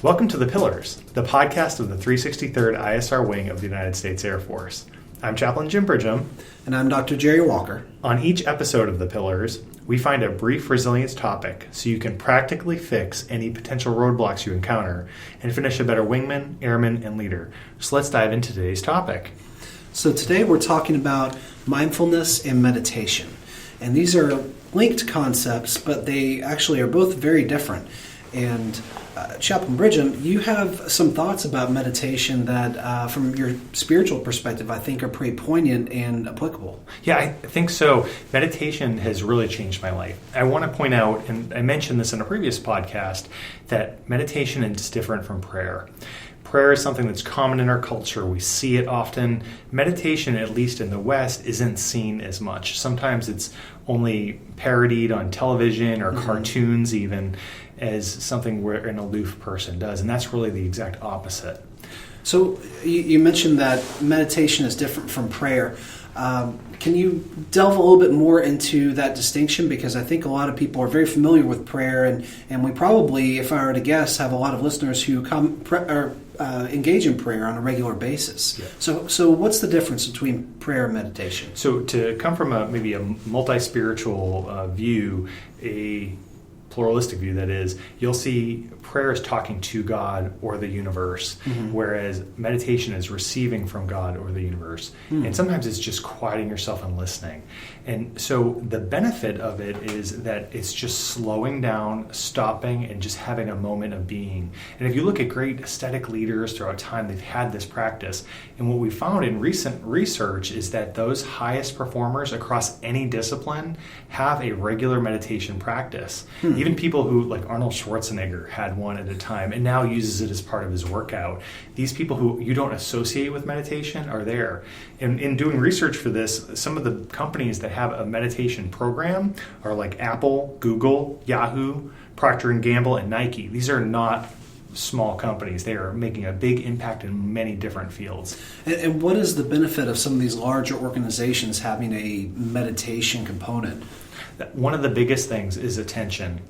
Welcome to The Pillars, the podcast of the 363rd ISR Wing of the United States Air Force. I'm Chaplain Jim Bridgham. And I'm Dr. Jerry Walker. On each episode of The Pillars, we find a brief resilience topic so you can practically fix any potential roadblocks you encounter and finish a better wingman, airman, and leader. So let's dive into today's topic. So today we're talking about mindfulness and meditation. And these are linked concepts, but they actually are both very different. And Chaplain Bridgham, you have some thoughts about meditation that, from your spiritual perspective, I think are pretty poignant and applicable. Yeah, I think so. Meditation has really changed my life. I want to point out, and I mentioned this in a previous podcast, that meditation is different from prayer. Prayer is something that's common in our culture. We see it often. Meditation, at least in the West, isn't seen as much. Sometimes it's only parodied on television or cartoons even as something where an aloof person does. And that's really the exact opposite. So you mentioned that meditation is different from prayer. Can you delve a little bit more into that distinction? Because I think a lot of people are very familiar with prayer, and we probably, if I were to guess, have a lot of listeners who engage in prayer on a regular basis. Yeah. So what's the difference between prayer and meditation? So to come from maybe a multi-spiritual view, a pluralistic view, that is, you'll see prayer is talking to God or the universe, whereas meditation is receiving from God or the universe. And sometimes it's just quieting yourself and listening. And so the benefit of it is that it's just slowing down, stopping, and just having a moment of being. And if you look at great aesthetic leaders throughout time, they've had this practice. And what we found in recent research is that those highest performers across any discipline have a regular meditation practice. Even people who, like Arnold Schwarzenegger, had one at a time and now uses it as part of his workout. These people who you don't associate with meditation are there. And in doing research for this, some of the companies that have a meditation program are like Apple, Google, Yahoo, Procter & Gamble, and Nike. These are not small companies. They are making a big impact in many different fields. And what is the benefit of some of these larger organizations having a meditation component? One of the biggest things is attention.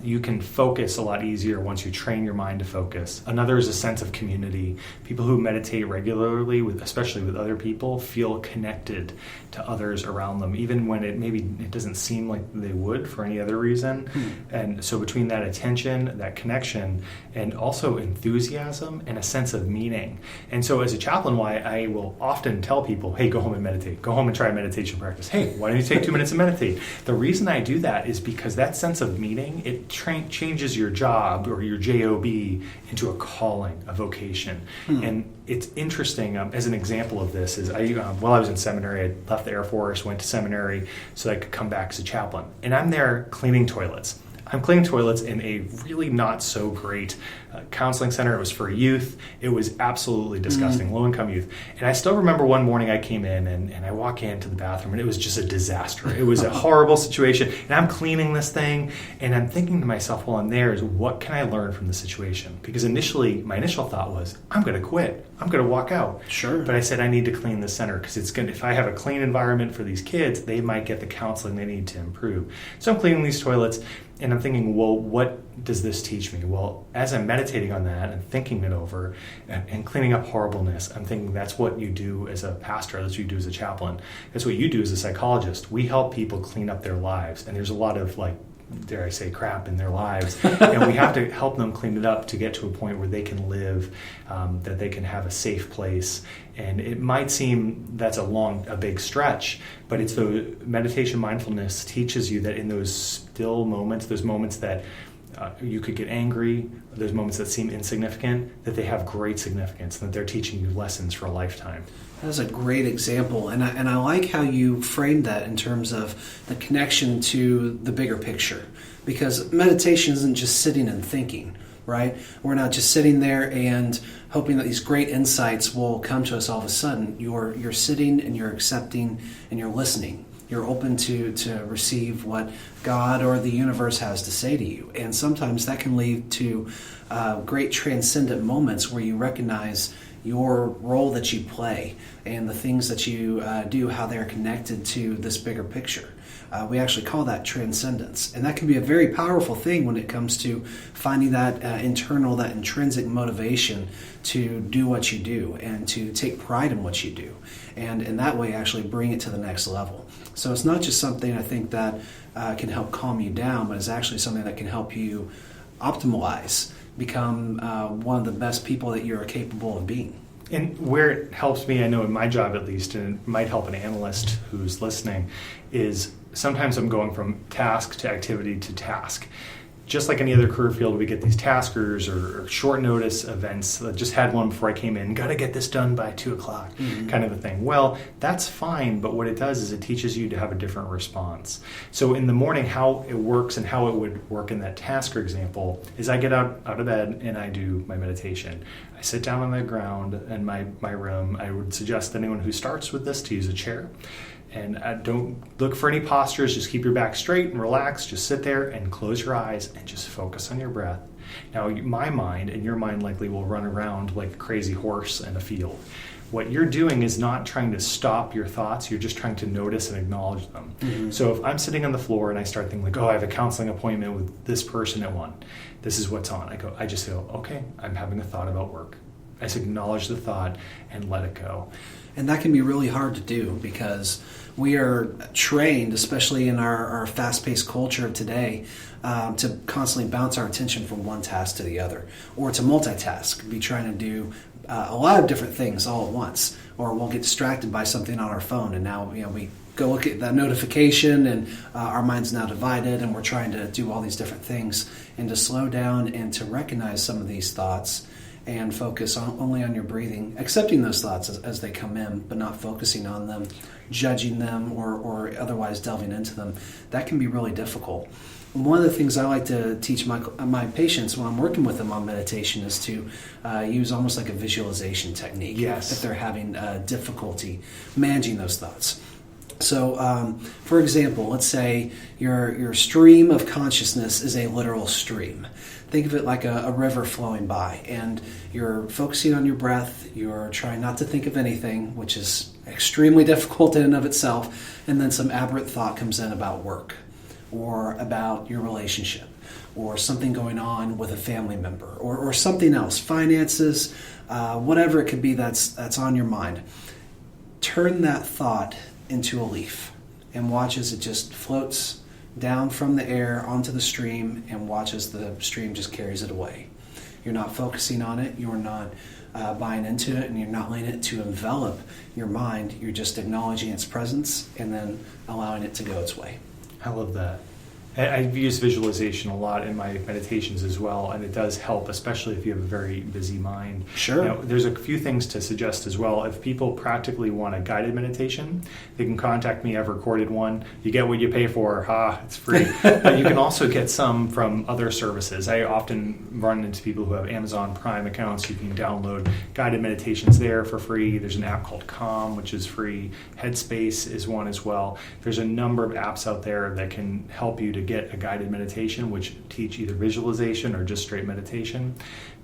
You can focus a lot easier once you train your mind to focus. Another is a sense of community. People who meditate regularly, especially with other people, feel connected to others around them, even when it doesn't seem like they would for any other reason. And so between that attention, that connection, and also enthusiasm and a sense of meaning. And so as a chaplain, I will often tell people, hey, go home and meditate. Go home and try a meditation practice. Hey, why don't you take 2 minutes and meditate? The reason I do that is because that sense of meaning, it changes your job or your job into a calling, a vocation. And it's interesting, as an example of this, is while I was in seminary, I left the Air Force, went to seminary so I could come back as a chaplain. And I'm there cleaning toilets. I'm cleaning toilets in a really not so great counseling center. It was for youth. It was absolutely disgusting, low-income youth. And I still remember one morning I came in and I walk into the bathroom and it was just a disaster. It was a horrible situation. And I'm cleaning this thing and I'm thinking to myself while I'm there is, what can I learn from the situation? Because my initial thought was, I'm going to quit. I'm going to walk out. Sure. But I said, I need to clean the center because if I have a clean environment for these kids, they might get the counseling they need to improve. So I'm cleaning these toilets. And I'm thinking, well, what does this teach me? Well, as I'm meditating on that and thinking it over and cleaning up horribleness, I'm thinking that's what you do as a pastor, that's what you do as a chaplain. That's what you do as a psychologist. We help people clean up their lives. And there's a lot of, dare I say, crap in their lives. And we have to help them clean it up to get to a point where they can live, that they can have a safe place. And it might seem that's a big stretch, but it's the meditation mindfulness teaches you that in those still moments, those moments that you could get angry, those moments that seem insignificant, that they have great significance, and that they're teaching you lessons for a lifetime. That's a great example, and I like how you framed that in terms of the connection to the bigger picture, because meditation isn't just sitting and thinking, right? We're not just sitting there and hoping that these great insights will come to us all of a sudden. You're sitting and you're accepting and you're listening. You're open to receive what God or the universe has to say to you. And sometimes that can lead to great transcendent moments where you recognize your role that you play and the things that you do, how they're connected to this bigger picture. We actually call that transcendence. And that can be a very powerful thing when it comes to finding that internal, that intrinsic motivation to do what you do and to take pride in what you do. And in that way, actually bring it to the next level. So it's not just something I think that can help calm you down, but it's actually something that can help you optimalize, become one of the best people that you're capable of being. And where it helps me, I know in my job at least, and it might help an analyst who's listening, is sometimes I'm going from task to activity to task. Just like any other career field, we get these taskers or short notice events. I just had one before I came in, got to get this done by 2 o'clock, kind of a thing. Well, that's fine, but what it does is it teaches you to have a different response. So in the morning, how it works and how it would work in that tasker example is I get out of bed and I do my meditation. I sit down on the ground in my room. I would suggest anyone who starts with this to use a chair. And don't look for any postures. Just keep your back straight and relax. Just sit there and close your eyes and just focus on your breath. Now, my mind and your mind likely will run around like a crazy horse in a field. What you're doing is not trying to stop your thoughts. You're just trying to notice and acknowledge them. Mm-hmm. So if I'm sitting on the floor and I start thinking like, oh, I have a counseling appointment with this person at 1. This is what's on. I just go, okay, I'm having a thought about work. I just acknowledge the thought and let it go. And that can be really hard to do because we are trained, especially in our fast-paced culture of today, to constantly bounce our attention from one task to the other, or to multitask, be trying to do a lot of different things all at once, or we'll get distracted by something on our phone, and now we go look at that notification, and our mind's now divided, and we're trying to do all these different things, and to slow down and to recognize some of these thoughts and focus only on your breathing, accepting those thoughts as they come in, but not focusing on them, judging them, or otherwise delving into them. That can be really difficult. And one of the things I like to teach my patients when I'm working with them on meditation is to use almost like a visualization technique. Yes. If they're having difficulty managing those thoughts. So, for example, let's say your stream of consciousness is a literal stream. Think of it like a river flowing by, and you're focusing on your breath. You're trying not to think of anything, which is extremely difficult in and of itself, and then some aberrant thought comes in about work or about your relationship or something going on with a family member or something else, finances, whatever it could be that's on your mind. Turn that thought into a leaf and watch as it just floats down from the air onto the stream, and watch as the stream just carries it away. You're not focusing on it, you're not buying into it, and you're not letting it to envelop your mind. You're just acknowledging its presence and then allowing it to go its way. I love that. I've used visualization a lot in my meditations as well, and it does help, especially if you have a very busy mind. Sure. Now, there's a few things to suggest as well. If people practically want a guided meditation, they can contact me. I've recorded one. You get what you pay for. It's free. But you can also get some from other services. I often run into people who have Amazon Prime accounts. You can download guided meditations there for free. There's an app called Calm, which is free. Headspace is one as well. There's a number of apps out there that can help you to get a guided meditation, which teach either visualization or just straight meditation.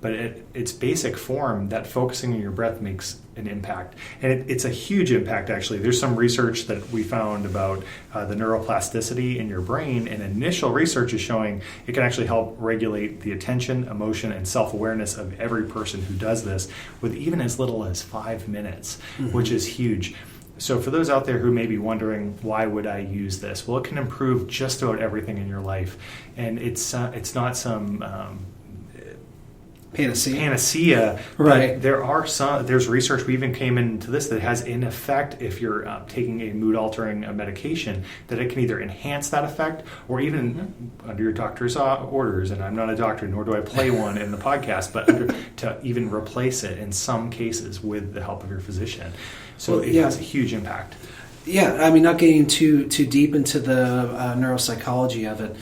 But its basic form, that focusing on your breath makes an impact. And it's a huge impact, actually. There's some research that we found about the neuroplasticity in your brain, and initial research is showing it can actually help regulate the attention, emotion, and self-awareness of every person who does this with even as little as 5 minutes, which is huge. So for those out there who may be wondering, why would I use this? Well, it can improve just about everything in your life. And it's not some panacea. Right. There's research, we even came into this, that has an effect if you're taking a mood-altering medication, that it can either enhance that effect or even under your doctor's orders, and I'm not a doctor, nor do I play one in the podcast, but to even replace it in some cases with the help of your physician. So it has a huge impact. Yeah, I mean, not getting too deep into the neuropsychology of it,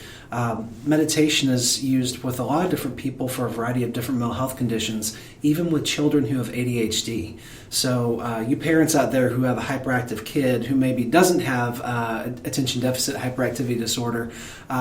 meditation is used with a lot of different people for a variety of different mental health conditions, even with children who have ADHD. So you parents out there who have a hyperactive kid who maybe doesn't have attention deficit hyperactivity disorder,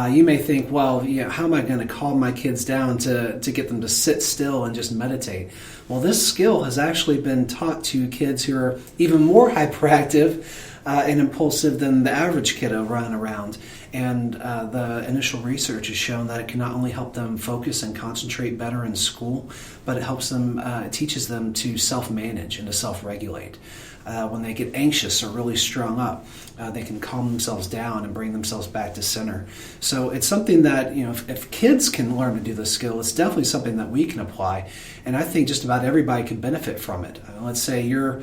you may think, well, how am I going to calm my kids down to get them to sit still and just meditate? Well, this skill has actually been taught to kids who are even more hyperactive and impulsive than the average kiddo running around. And the initial research has shown that it can not only help them focus and concentrate better in school, but it helps them, it teaches them to self-manage and to self-regulate. When they get anxious or really strung up, they can calm themselves down and bring themselves back to center. So it's something that, if kids can learn to do this skill, it's definitely something that we can apply. And I think just about everybody can benefit from it. Let's say you're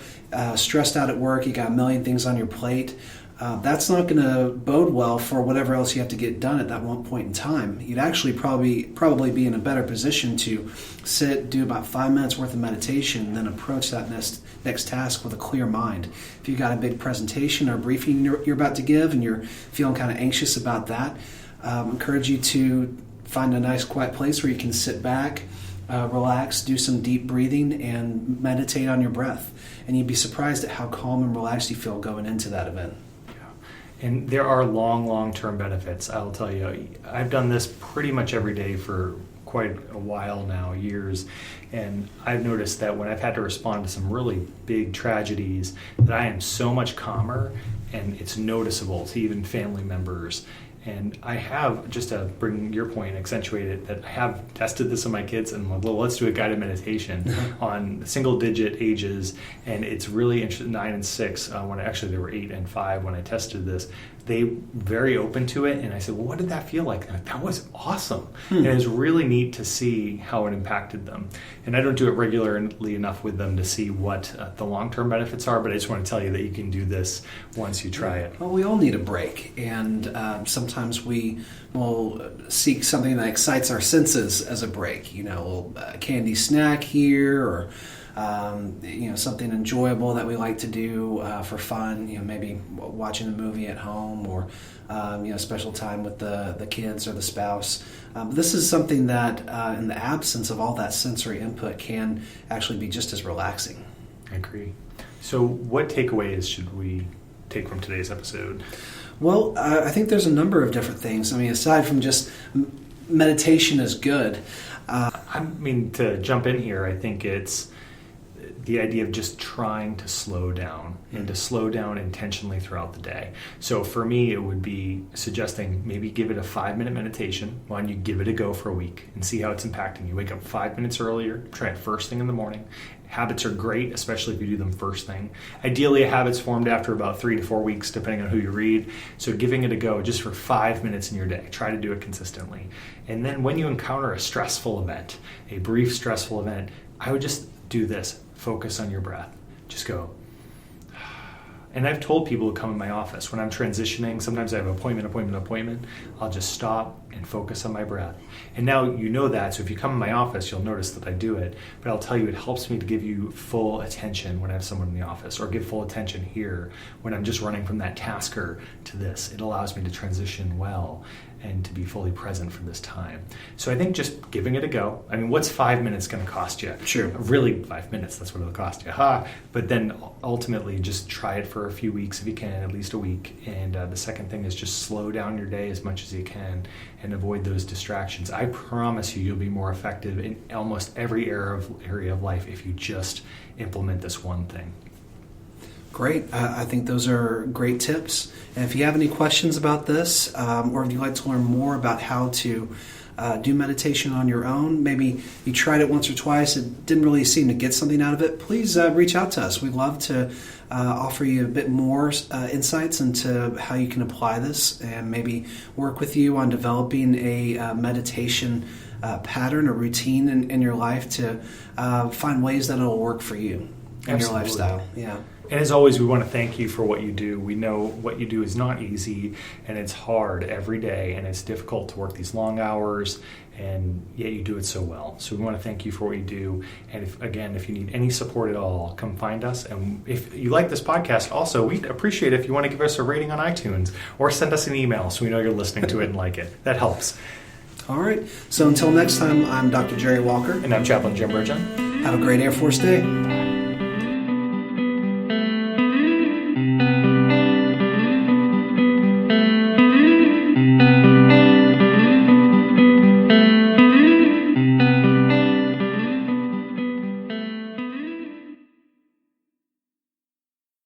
stressed out at work, you got a million things on your plate. That's not going to bode well for whatever else you have to get done at that one point in time. You'd actually probably be in a better position to sit, do about 5 minutes worth of meditation, and then approach that next task with a clear mind. If you've got a big presentation or briefing you're about to give and you're feeling kind of anxious about that, encourage you to find a nice quiet place where you can sit back, relax, do some deep breathing, and meditate on your breath. And you'd be surprised at how calm and relaxed you feel going into that event. And there are long-term benefits. I'll tell you, I've done this pretty much every day for quite a while now, years, and I've noticed that when I've had to respond to some really big tragedies, that I am so much calmer, and it's noticeable to even family members. And I have, just to bring your point and accentuate it, that I have tested this on my kids, and I'm like, well, let's do a guided meditation on single-digit ages, and it's really interesting. 9 and 6, when actually they were 8 and 5 when I tested this, they very open to it, and I said, well, what did that feel like? Like, that was awesome. And it was really neat to see how it impacted them. And I don't do it regularly enough with them to see what the long-term benefits are, but I just want to tell you that you can do this once you try it. Well, we all need a break, and sometimes we will seek something that excites our senses as a break. A little candy snack here, or something enjoyable that we like to do for fun. Maybe watching a movie at home, or special time with the kids or the spouse. This is something that, in the absence of all that sensory input, can actually be just as relaxing. I agree. So, what takeaways should we take from today's episode? Well, I think there's a number of different things. Aside from just meditation is good. To jump in here, I think it's the idea of just trying to slow down and to slow down intentionally throughout the day. So for me, it would be suggesting maybe give it a 5-minute meditation. Why don't you give it a go for a week and see how it's impacting you? Wake up 5 minutes earlier, try it first thing in the morning. Habits are great, especially if you do them first thing. Ideally, a habit's formed after about 3 to 4 weeks, depending on who you read. So giving it a go just for 5 minutes in your day. Try to do it consistently. And then when you encounter a stressful event, a brief stressful event, I would just do this. Focus on your breath. Just go. And I've told people who come in my office, when I'm transitioning, sometimes I have appointment, I'll just stop and focus on my breath. And now you know that, so if you come in my office, you'll notice that I do it. But I'll tell you, it helps me to give you full attention when I have someone in the office, or give full attention here when I'm just running from that tasker to this. It allows me to transition well and to be fully present for this time. So I think just giving it a go. What's 5 minutes going to cost you? Sure. Really, 5 minutes, that's what it'll cost you. But then ultimately just try it for a few weeks if you can, at least a week. And the second thing is just slow down your day as much as you can and avoid those distractions. I promise you'll be more effective in almost every area of life if you just implement this one thing. Great. I think those are great tips. And if you have any questions about this, or if you'd like to learn more about how to do meditation on your own, maybe you tried it once or twice and didn't really seem to get something out of it, please reach out to us. We'd love to offer you a bit more insights into how you can apply this, and maybe work with you on developing a meditation pattern or routine in your life to find ways that it'll work for you in your lifestyle. Yeah. And as always, we want to thank you for what you do. We know what you do is not easy, and it's hard every day, and it's difficult to work these long hours, and yet you do it so well. So we want to thank you for what you do. And if you need any support at all, come find us. And if you like this podcast, also, we'd appreciate it if you want to give us a rating on iTunes or send us an email so we know you're listening to it and like it. That helps. All right. So until next time, I'm Dr. Jerry Walker. And I'm Chaplain Jim Bridgham. Have a great Air Force Day.